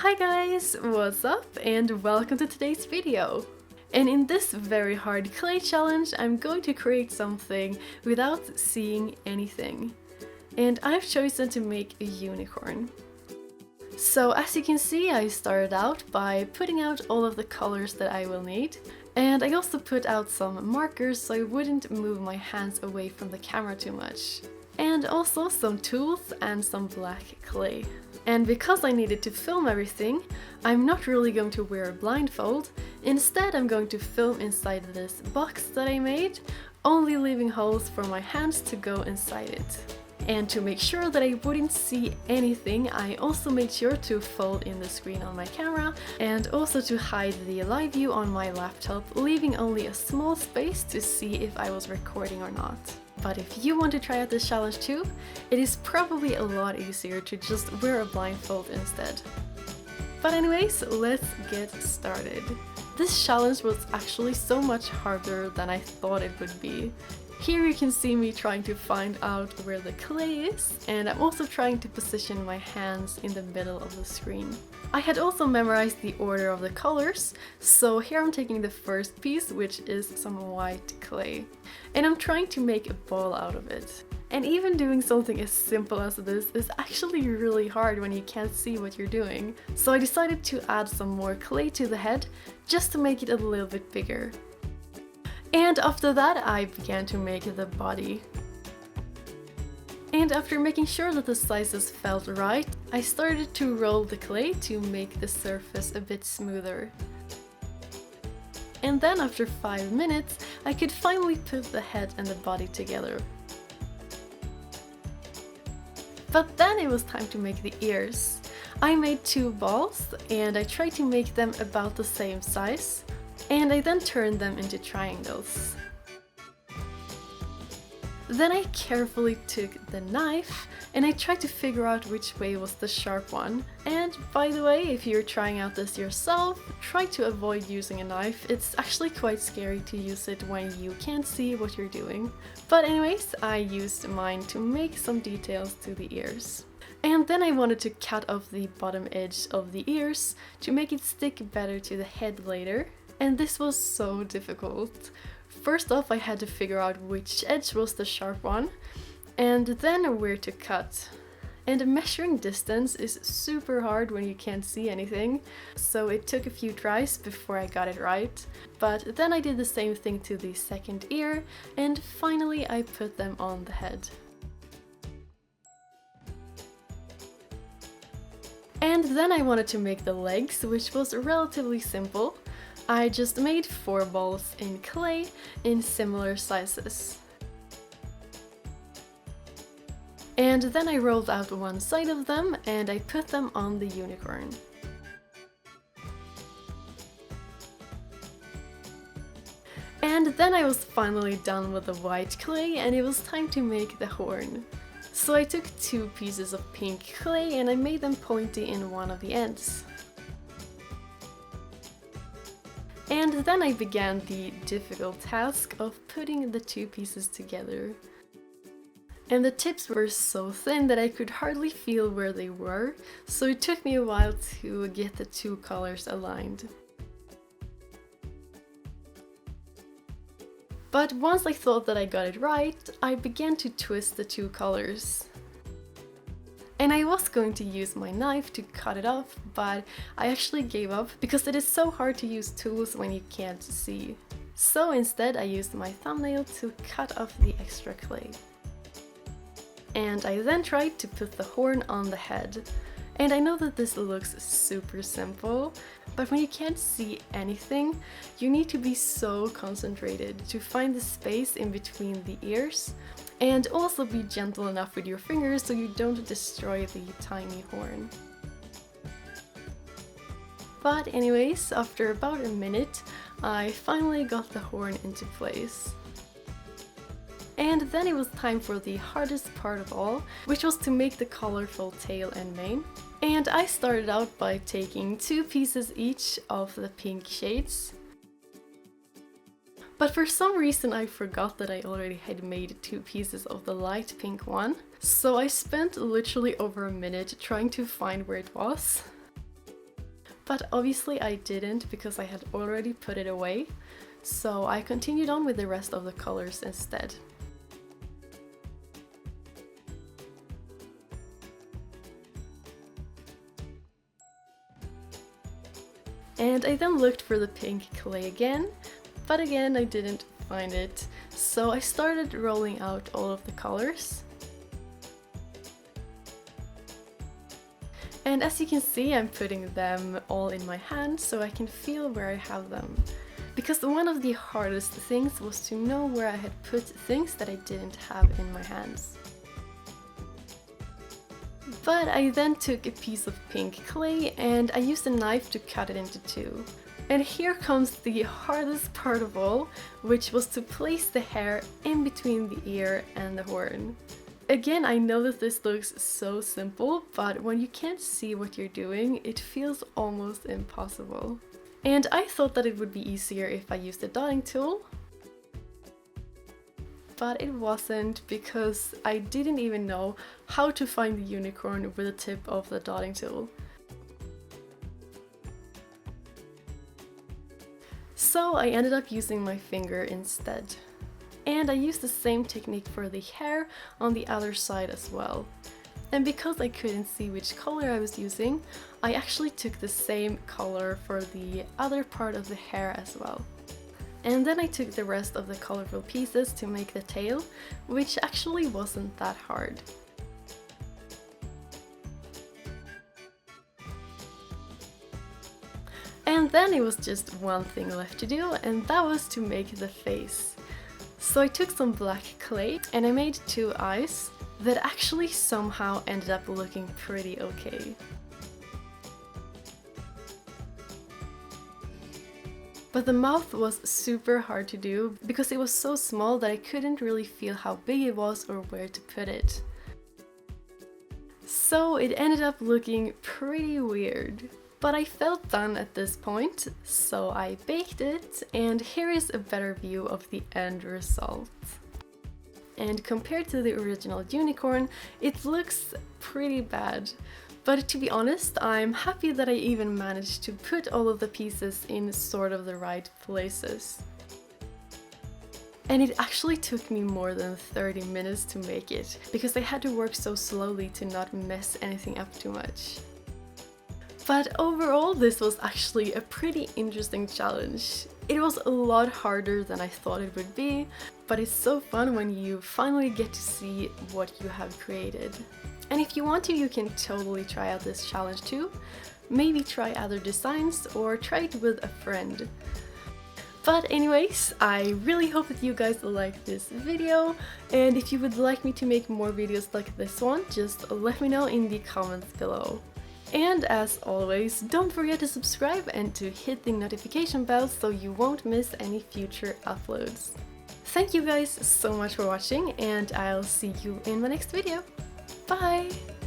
Hi guys, what's up and welcome to today's video. And in this very hard clay challenge, I'm going to create something without seeing anything. And I've chosen to make a unicorn. So as you can see, I started out by putting out all of the colors that I will need. And I also put out some markers so I wouldn't move my hands away from the camera too much. And also some tools and some black clay. And because I needed to film everything, I'm not really going to wear a blindfold. Instead, I'm going to film inside this box that I made, only leaving holes for my hands to go inside it. And to make sure that I wouldn't see anything, I also made sure to fold in the screen on my camera and also to hide the live view on my laptop, leaving only a small space to see if I was recording or not. But if you want to try out this challenge too, it is probably a lot easier to just wear a blindfold instead. But anyways, let's get started. This challenge was actually so much harder than I thought it would be. Here you can see me trying to find out where the clay is, and I'm also trying to position my hands in the middle of the screen. I had also memorized the order of the colors, so here I'm taking the first piece, which is some white clay. And I'm trying to make a ball out of it. And even doing something as simple as this is actually really hard when you can't see what you're doing. So I decided to add some more clay to the head, just to make it a little bit bigger. And after that, I began to make the body. And after making sure that the sizes felt right, I started to roll the clay to make the surface a bit smoother. And then after 5 minutes, I could finally put the head and the body together. But then it was time to make the ears. I made 2 balls and I tried to make them about the same size. And I then turned them into triangles. Then I carefully took the knife and I tried to figure out which way was the sharp one. And by the way, if you're trying out this yourself, try to avoid using a knife. It's actually quite scary to use it when you can't see what you're doing. But anyways, I used mine to make some details to the ears. And then I wanted to cut off the bottom edge of the ears to make it stick better to the head later. And this was so difficult. First off, I had to figure out which edge was the sharp one, and then where to cut. And measuring distance is super hard when you can't see anything, so it took a few tries before I got it right. But then I did the same thing to the second ear, and finally I put them on the head. And then I wanted to make the legs, which was relatively simple. I just made 4 balls in clay in similar sizes. And then I rolled out one side of them and I put them on the unicorn. And then I was finally done with the white clay and it was time to make the horn. So I took 2 pieces of pink clay and I made them pointy in one of the ends. And then I began the difficult task of putting the 2 pieces together. And the tips were so thin that I could hardly feel where they were, so it took me a while to get the 2 colors aligned. But once I thought that I got it right, I began to twist the 2 colors. And I was going to use my knife to cut it off, but I actually gave up because it is so hard to use tools when you can't see. So instead I used my thumbnail to cut off the extra clay. And I then tried to put the horn on the head. And I know that this looks super simple, but when you can't see anything, you need to be so concentrated to find the space in between the ears. And also be gentle enough with your fingers so you don't destroy the tiny horn. But anyways, after about a minute, I finally got the horn into place. And then it was time for the hardest part of all, which was to make the colorful tail and mane. And I started out by taking 2 pieces each of the pink shades. But for some reason I forgot that I already had made 2 pieces of the light pink one, so I spent literally over a minute trying to find where it was. But obviously I didn't because I had already put it away, so I continued on with the rest of the colors instead. And I then looked for the pink clay again, but again I didn't find it, so I started rolling out all of the colors. And as you can see, I'm putting them all in my hand so I can feel where I have them. Because one of the hardest things was to know where I had put things that I didn't have in my hands. But I then took a piece of pink clay and I used a knife to cut it into two. And here comes the hardest part of all, which was to place the hair in between the ear and the horn. Again, I know that this looks so simple, but when you can't see what you're doing, it feels almost impossible. And I thought that it would be easier if I used a dotting tool, but it wasn't, because I didn't even know how to find the unicorn with the tip of the dotting tool. So I ended up using my finger instead. And I used the same technique for the hair on the other side as well. And because I couldn't see which color I was using, I actually took the same color for the other part of the hair as well. And then I took the rest of the colorful pieces to make the tail, which actually wasn't that hard. And then it was just one thing left to do, and that was to make the face. So I took some black clay and I made two eyes that actually somehow ended up looking pretty okay. But the mouth was super hard to do because it was so small that I couldn't really feel how big it was or where to put it. So it ended up looking pretty weird. But I felt done at this point, so I baked it, and here is a better view of the end result. And compared to the original unicorn, it looks pretty bad. But to be honest, I'm happy that I even managed to put all of the pieces in sort of the right places. And it actually took me more than 30 minutes to make it, because I had to work so slowly to not mess anything up too much. But overall, this was actually a pretty interesting challenge. It was a lot harder than I thought it would be, but it's so fun when you finally get to see what you have created. And if you want to, you can totally try out this challenge too. Maybe try other designs or try it with a friend. But anyways, I really hope that you guys liked this video, and if you would like me to make more videos like this one, just let me know in the comments below. And as always, don't forget to subscribe and to hit the notification bell so you won't miss any future uploads. Thank you guys so much for watching, and I'll see you in my next video. Bye!